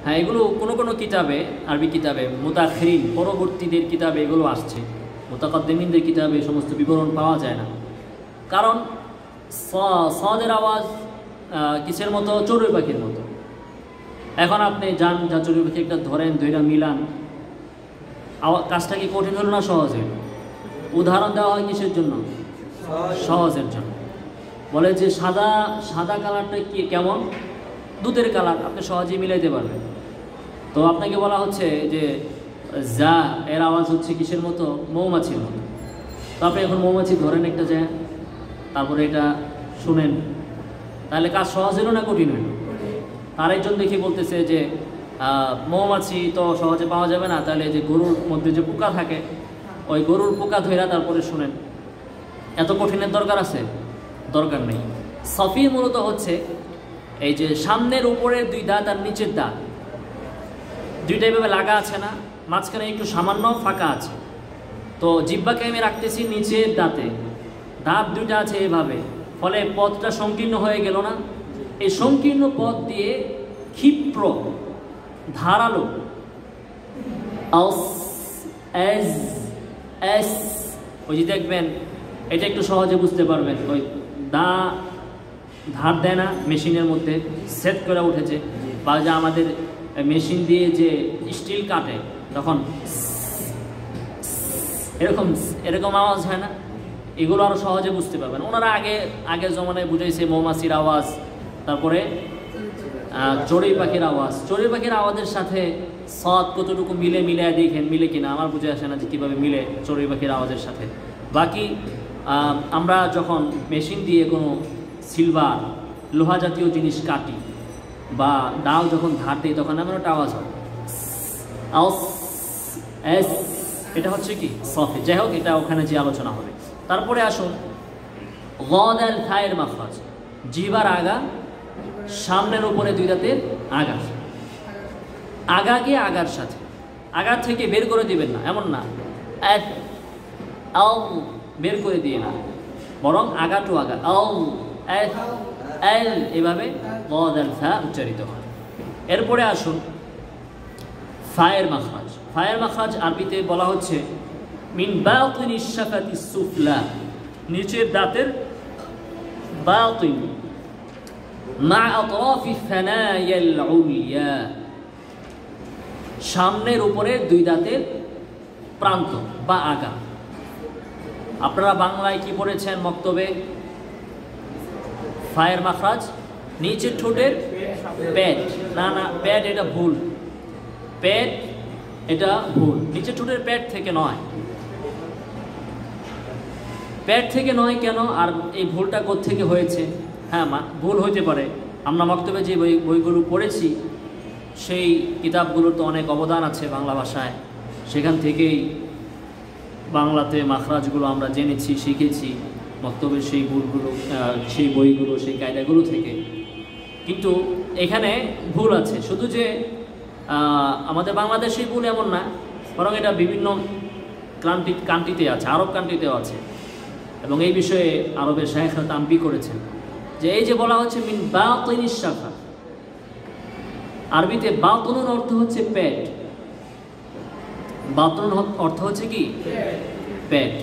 হ্যাঁ, এগুলো কোনো কোনো কিতাবে, আরবি কিতাবে মুতাখিরিন পরবর্তীদের কিতাবে এগুলো আসছে, মুতাকাদ্দিমিনদের কিতাবে এই সমস্ত বিবরণ পাওয়া যায় না। কারণ সদের আওয়াজ কিসের মতো? চড়ুই পাখির মতো। এখন আপনি যান, যা চড়ুই পাখি একটা ধরেন, ধৈরা মিলান, কাজটা কি কঠিন হলো না সহজ হইল? উদাহরণ দেওয়া হয় কিসের জন্য? সহজের জন্য। বলে যে সাদা সাদা কালারটা কি কেমন? দুধের কালার, আপনি সহজেই মিলাইতে পারবেন। তো আপনাকে বলা হচ্ছে যে যা এর আওয়াজ হচ্ছে কিসের মতো? মৌমাছির মতো। তো আপনি এখন মৌমাছি ধরেন একটা যায়, তারপরে এটা শুনেন, তাহলে কাজ সহজ হলো না কঠিন হইল? তার একজন দেখি বলতেছে যে মৌমাছি তো সহজে পাওয়া যাবে না, তাহলে যে গরুর মধ্যে যে পোকা থাকে, ওই গরুর পোকা ধইরা তারপরে শুনেন। এত কঠিনের দরকার আছে? দরকার নেই। সফি মূলত হচ্ছে এই যে সামনের উপরের দুই দাঁত আর নিচের দাঁত দুইটা এভাবে লাগা আছে না, মাঝখানে একটু সামান্য ফাঁকা আছে। তো জিহ্বাকে আমি রাখতেছি নিচের দাঁতে, দাঁত দুইটা আছে এভাবে, ফলে পথটা সংকীর্ণ হয়ে গেল না? এই সংকীর্ণ পথ দিয়ে ক্ষিপ্র ধারালো ওই যে দেখবেন, এটা একটু সহজে বুঝতে পারবেন। ওই ধার দেয় না মেশিনের মধ্যে, সেট করে উঠেছে, বা যে আমাদের মেশিন দিয়ে যে স্টিল কাটে তখন এরকম এরকম আওয়াজ হয় না? এগুলো আরও সহজে বুঝতে পারবেন। ওনারা আগের জমানায় বুঝাইছে মৌমাছির আওয়াজ, তারপরে চড়ুই পাখির আওয়াজ। চড়ুই পাখির আওয়াজের সাথে সৎ কতটুকু মিলে দেখেন, মিলে কিনা আমার বুঝে আসে না যে কীভাবে মিলে চড়ুই পাখির আওয়াজের সাথে। বাকি আমরা যখন মেশিন দিয়ে কোনো সিলভার লোহা জাতীয় জিনিস কাটি বা ডাল যখন ধার দিই, তখন এমন একটা আওয়াজ হয়, এটা হচ্ছে কি সফে। যাই হোক, এটা ওখানে যে আলোচনা হবে। তারপরে আসুন গদ আল খায়ের মাখরাজ, জিহ্বার আগা, সামনের উপরে দুই দাঁতের আগা। আগাকে আগার সাথে, আগার থেকে বের করে দিবেন না, এমন না বের করে দিয়ে না, বরং আগা টু আগা এভাবে গদ আল ফা উচ্চারিত হয়। এরপরে আসুন ফায়ের মাখরাজ। ফায়ের মাখরাজ আরবিতে বলা হচ্ছে মিন বাতিনিশ শাফাতিস সুফলা, নিচের দাঁতের বাতিন মা আতরাফিস সানায়াল উলিয়া, সামনের উপরের দুই দাঁতের প্রান্ত বা আগা। আপনারা বাংলায় কি পড়েছেন মক্তবে? ফায়ের মাখরাজ নিচের ঠোঁটের পেট, না পেট, এটা ভুল। পেট এটা ভুল, নিচের ঠোঁটের পেট থেকে নয়। পেট থেকে নয় কেন? আর এই ভুলটা কোত্থেকে হয়েছে? হ্যাঁ, ভুল হইতে পারে। আমরা মক্তবে যে বইগুলো পড়েছি, সেই কিতাবগুলোর তো অনেক অবদান আছে বাংলা ভাষায়, সেখান থেকেই বাংলাতে মাখরাজগুলো আমরা জেনেছি, শিখেছি মক্তবের সেই ভুলগুলো, সেই বইগুলো, সেই কায়দাগুলো থেকে। কিন্তু এখানে ভুল আছে, শুধু যে আমাদের বাংলাদেশেই ভুল এমন না, বরং এটা বিভিন্ন কান্ট্রিতে আছে, আরব কান্ট্রিতেও আছে। এবং এই বিষয়ে আরবের শায়েখরা তানবীহ করেছেন যে এই যে বলা হচ্ছে মিন বাতিনিশ শাফা, আরবিতে বাতনুন অর্থ হচ্ছে পেট, বাতনুন অর্থ হচ্ছে কি? পেট।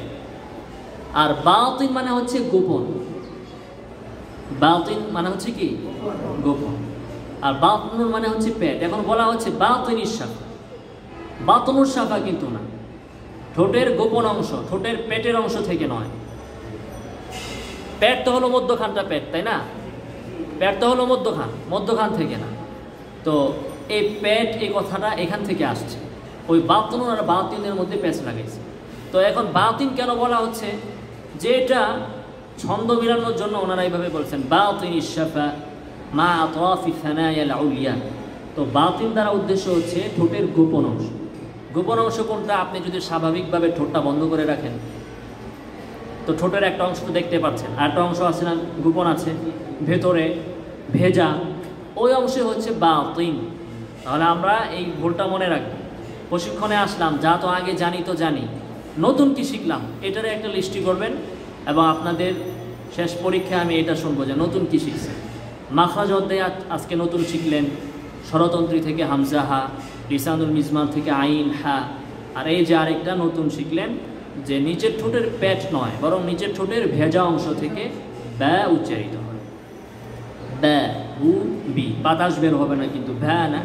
আর বাতিন মানে হচ্ছে গোপন, বাতিন মানে হচ্ছে কি? গোপন। আর বাতনুন মানে হচ্ছে পেট। এখন বলা হচ্ছে বাতিনিশ শাফা, বাতনুর শাফা কিন্তু না, ঠোঁটের গোপন অংশ, ঠোঁটের পেটের অংশ থেকে নয়। পেট তো হলো মধ্যখানটা পেট, তাই না? পেট তো হলো মধ্যখান থেকে না। তো এই পেট, এই কথাটা এখান থেকে আসছে, ওই বাতনুন আর বাতিনের মধ্যে পেঁচ লাগাইছে। তো এখন বাতিন কেন বলা হচ্ছে? যে এটা ছন্দ মিলানোর জন্য ওনারা এইভাবে বলছেন বাতিনিশ শাফা মা আতরাফিস সানায়াল উলিয়া। তো বাতিন দ্বারা উদ্দেশ্য হচ্ছে ঠোঁটের গোপন অংশ। গোপন অংশ কোনটা? আপনি যদি স্বাভাবিকভাবে ঠোঁটটা বন্ধ করে রাখেন, তো ঠোঁটের একটা অংশ তো দেখতে পাচ্ছেন, আর একটা অংশ আছে না গোপন আছে ভেতরে ভেজা, ওই অংশে হচ্ছে বাতিন। তাহলে আমরা এই ভুলটা মনে রাখবো। প্রশিক্ষণে আসলাম, যা তো আগে জানি তো জানি, নতুন কি শিখলাম এটারে একটা লিস্টি করবেন, এবং আপনাদের শেষ পরীক্ষায় আমি এটা শুনবো যে নতুন কি শিখছেন। মাখরাজ অধ্যায় আজকে নতুন শিখলেন, ষড়তন্ত্রী থেকে হামজা হা, লিসানুল মিজমার থেকে আইন হা। আর এই যে আরেকটা নতুন শিখলেন যে নিচের ঠোঁটের পেট নয়, বরং নিচের ঠোঁটের ভেজা অংশ থেকে ব্যা উচ্চারিত হয়। ব্যা বু বি, বাতাস বের হবে না কিন্তু, ভ্যা না,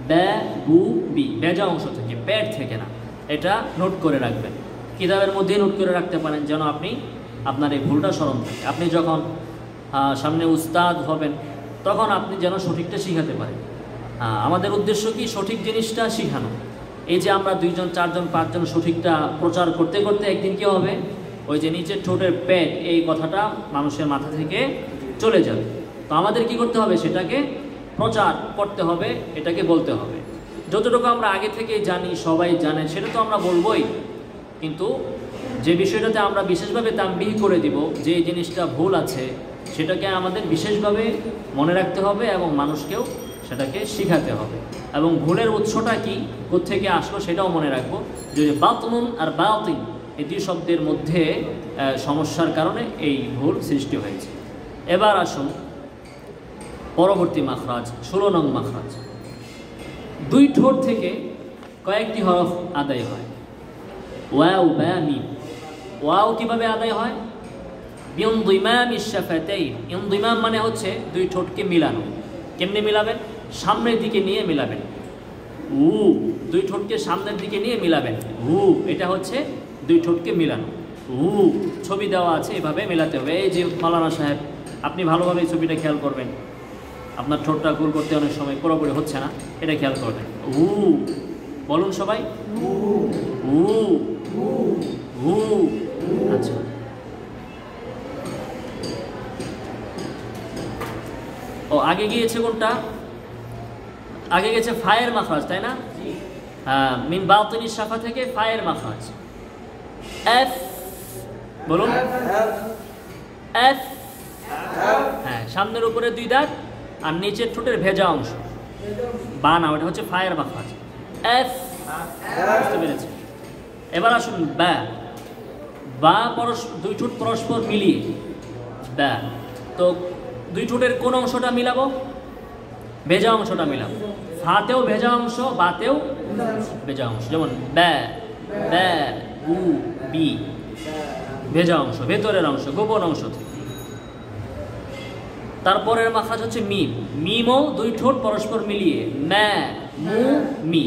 ব্যা বু বি, ভেজা অংশ থেকে, পেট থেকে না। এটা নোট করে রাখবেন, কিতাবের মধ্যেই নোট করে রাখতে পারেন, যেন আপনি আপনার এই ভুলটা স্মরণ থাকে। আপনি যখন সামনে উস্তাদ হবেন তখন আপনি যেন সঠিকটা শিখাতে পারেন। আমাদের উদ্দেশ্য কি? সঠিক জিনিসটা শিখানো। এই যে আমরা 2 জন 4 জন 5 জন সঠিকটা প্রচার করতে করতে একদিন কী হবে, ওই যে নিচের ঠোঁটের পেট এই কথাটা মানুষের মাথা থেকে চলে যাবে। তো আমাদের কি করতে হবে? সেটাকে প্রচার করতে হবে, এটাকে বলতে হবে। যতটুকু আমরা আগে থেকে জানি, সবাই জানে, সেটা তো আমরা বলবোই, কিন্তু যে বিষয়টাতে আমরা বিশেষভাবে তাম্বিহ করে দিব যে এই জিনিসটা ভুল আছে, সেটাকে আমাদের বিশেষভাবে মনে রাখতে হবে এবং মানুষকেও সেটাকে শেখাতে হবে। এবং ভুলের উৎসটা কি, কোত্থেকে আসলো সেটাও মনে রাখবো। যে বাতনুন আর বাতিন এই 2 শব্দের মধ্যে সমস্যার কারণে এই ভুল সৃষ্টি হয়েছে। এবার আসুন পরবর্তী মাখরাজ, 16 নং মাখরাজ। 2 ঠোঁট থেকে কয়েকটি হরফ আদায় হয়, ওয়াও বা মিম। ওয়াও কিভাবে আদায় হয়? বিনদিমামিশ শাফাতাইন। ইনদিমাম মানে হচ্ছে 2 ঠোঁটকে মিলানো। কেমনে মিলাবেন? সামনের দিকে নিয়ে মিলাবেন। উ, 2 ঠোঁটকে সামনের দিকে নিয়ে মিলাবেন। উ, এটা হচ্ছে 2 ঠোঁটকে মিলানো। উ, ছবি দেওয়া আছে, এভাবে মেলাতে হবে। এই যে মাওলানা সাহেব, আপনি ভালোভাবে এই ছবিটা খেয়াল করবেন। আপনার ঠোঁটটা গোল করতে অনেক সময় পুরোপুরি হচ্ছে না, এটা খেয়াল করবেন। উ, বলুন সবাই, উ উ। আচ্ছা, ও আগে গিয়েছে কোনটা? আগে গেছে ফায়ের মাখরাজ, তাই না? হ্যাঁ, মিন বাতিনিশ শাফা থেকে ফায়ের মাখরাজ। এফ, বলুন এফ। হ্যাঁ, সামনের উপরে 2 দাঁত আর নিচের ঠোঁটের ভেজা অংশ, বা না, ওটা হচ্ছে ফায়ের মাখরাজ। এফ, বুঝতে পেরেছি। এবার আসুন বা। বা 2 ঠোঁট পরস্পর মিলিয়ে বা। তো 2 ঠোঁটের কোন অংশটা মিলাবো? ভেজা অংশটা মিলাবো। ফাতেও ভেজা অংশ, বাতেও ভেজা অংশ। যেমন ব্যা, ব্যা, উ, বি, ভেজা অংশ, ভেতরের অংশ, গোপন অংশ থেকে। তারপরের মাখরাজ হচ্ছে মিম। মিমও 2 ঠোঁট পরস্পর মিলিয়ে, ম্যা, মু, মি।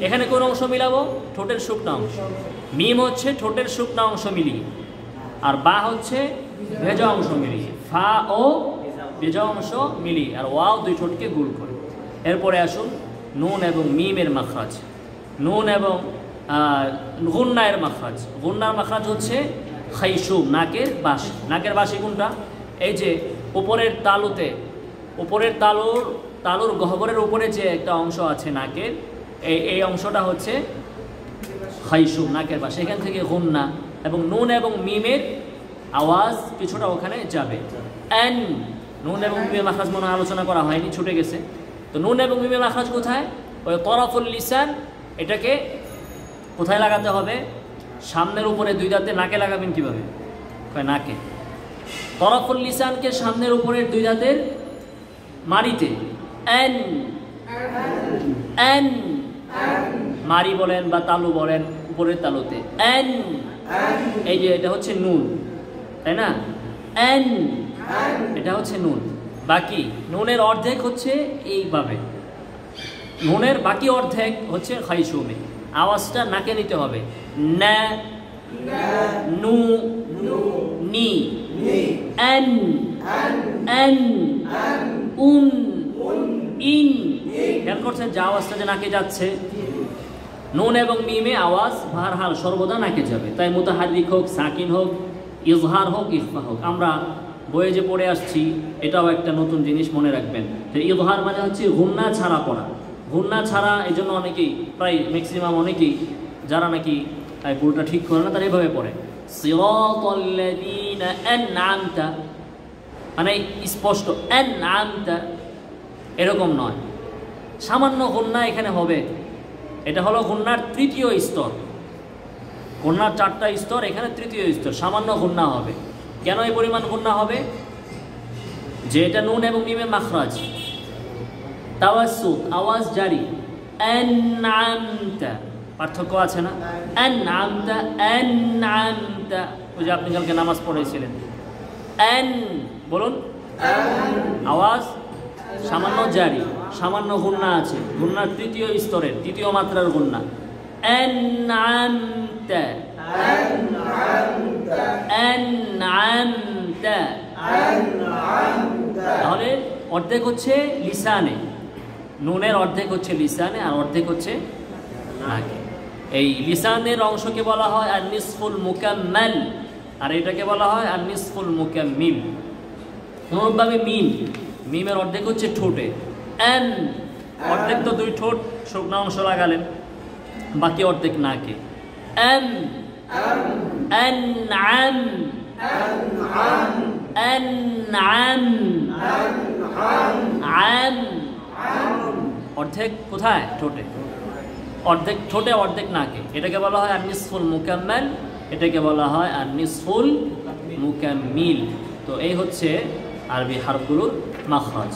এখানে কোন অংশ মিলাবো? ঠোঁটের শুকনা অংশ। মিম হচ্ছে ঠোঁটের শুকনা অংশ মিলিয়ে, আর বা হচ্ছে ভেজা অংশ মিলিয়ে। ফা ও ভেজা অংশ মিলিয়ে, আর ওয়াও 2 ঠোঁটকে গোল করে। এরপরে আসুন নুন এবং মিমের মাখরাজ। নুন এবং গুন্নায়ের মাখরাজ। গুন্নার মাখরাজ হচ্ছে খাইশুম, নাকের বাঁশি। নাকের বাঁশি কোনটা? এই যে উপরের তালুতে, উপরের তালুর গহ্বরের উপরে যে একটা অংশ আছে নাকের, এই অংশটা হচ্ছে খাইশুম, নাকের বাঁশি। এখান থেকে গুন্না। এবং নুন এবং মিমের আওয়াজ কিছুটা ওখানে যাবে। এন, নুন এবং মিমের মাখরাজ মনে আলোচনা করা হয়নি, ছুটে গেছে। তো নুন এবং মিমের মাখরাজ কোথায়? ওই তরফুল লিসান, এটাকে কোথায় লাগাতে হবে? সামনের উপরে 2 দাঁতে। নাকে লাগাবেন কিভাবে? নাকে। তরফুল লিসানকে সামনের উপরের 2 দাঁতের মারিতে, এন, এন, মারি বলেন বা তালু বলেন, উপরের তালুতে এন। এই যে এটা হচ্ছে নুন, তাই না? এন, এটা হচ্ছে নুন। বাকি নুনের অর্ধেক হচ্ছে এইভাবে, নুনের বাকি অর্ধেক হচ্ছে খাইশুমে। আওয়াজটা নাকে নিতে হবে। না, নু, নি, এন, এন, উন, ইন। খেয়াল করছেন যে আওয়াজটা যে নাকে যাচ্ছে? নুন এবং মিমে আওয়াজ বারহাল সর্বদা নাকে যাবে। তাই মুতাহাররিক হোক, সাকিন হোক, ইজহার হোক, ইখফা হোক, আমরা বইয়ে যে পড়ে আসছি, এটাও একটা নতুন জিনিস মনে রাখবেন। যে ইজহার মানে হচ্ছে গুন্না ছাড়া পড়া। গুন্না ছাড়া, এই জন্য অনেকেই, প্রায় ম্যাক্সিমাম অনেকেই যারা নাকি ভুলটা ঠিক করে না, তারা এভাবে পড়ে সিরাতাল্লাযীনা আন'আমতা, মানে স্পষ্ট আন'আমতা, এরকম নয়। সামান্য গুন্না এখানে হবে। এটা হলো গুন্নার 3য় স্তর। গুন্নার 4টা স্তর, এখানে 3য় স্তর, সামান্য গুন্না হবে। কেন এই পরিমাণ গুন্না হবে? যে এটা নুন এবং মিমের মাখরাজ, তাওয়াসসুত আওয়াজ জারি, আনআমতা পার্থক্য আছে না? আনআমতা আনআমতা, ওই যে আপনি কালকে নামাজ পড়েছিলেন, আন বলুন, আওয়াজ সামান্য জারি, সামান্য গুন্না আছে, গুন্নার তৃতীয় স্তরের তৃতীয় মাত্রার গুন্না। আনআমতা আনআমতা, তাহলে অর্ধেক হচ্ছে লিসানে, নুনের অর্ধেক হচ্ছে লিসানে আর অর্ধেক হচ্ছে নাকে। এই লিসানের অংশকে বলা হয় আর নিসফুল মুকাম্মাল, আর এটাকে বলা হয় আর নিসফুল মুকাম্মিল। অনুরূপভাবে মিম, মিমের অর্ধেক হচ্ছে ঠোঁটে, এন অর্ধেক তো দুই ঠোঁট শুকনো অংশ লাগালেন, বাকি অর্ধেক নাকে। এন আনআম আনআম আম, অর্ধেক কোথায়? ঠোঁটে, অর্ধেক ঠোঁটে অর্ধেক নাকে, এটাকে বলা হয় আর নিসফুল মুকাম্মাল, এটাকে বলা হয় আর নিসফুল মুকাম্মিল। তো এই হচ্ছে আরবি হারফগুলোর মাখরাজ।